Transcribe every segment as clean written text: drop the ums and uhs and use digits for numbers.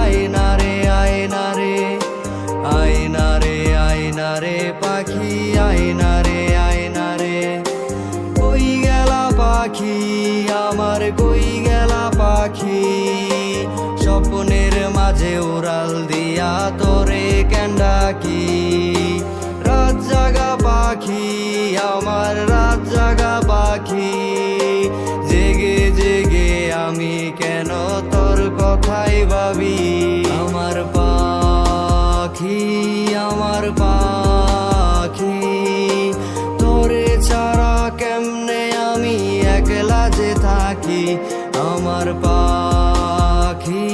আয়না রে আয়না রে, আয়না রে আয়না রে পাখি, আয়না রে আয়না রে। কই গেলা পাখি আমার, কই গেলা পাখি, স্বপ্নের মাঝে উড়াল দিয়া তোরে কেন ডাকি। রাত জাগা পাখি আমার, রাত জাগা পাখি, জেগে জেগে আমি কেন তোর কথাই ভাবি। আমার পাখি, আমার পাখি, তোরে ছাড়া কেমনে আমি একলা যে থাকি। আমার পাখি,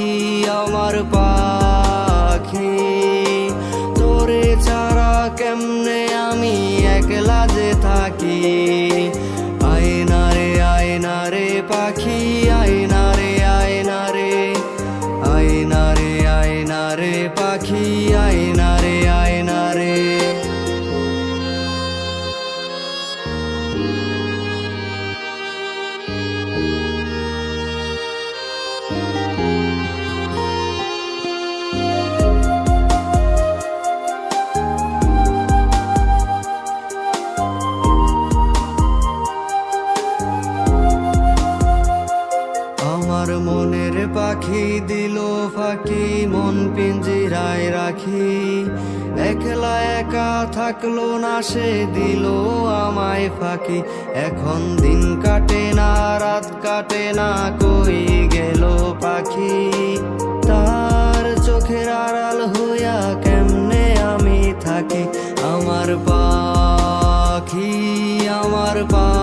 আমার পাখি, তোরে ছাড়া কেমনে আমি একলা যে থাকি। আয়না রে পাখি, আয়না রে আয়না রে, আয়না রে আয়না রে পাখি, আয়না রে আয়না রে। আমার মনের পাখি দিল ফাঁকি, মন পিঞ্জিরায় রাখি। একলা একা থাকলো না সে, দিল আমায় ফাঁকি। এখন দিন কাটে না, রাত কাটে না, কই গেল পাখি। তার চোখের আড়াল হইয়া কেমনে আমি থাকি। আমার পাখি, আমার পাখি,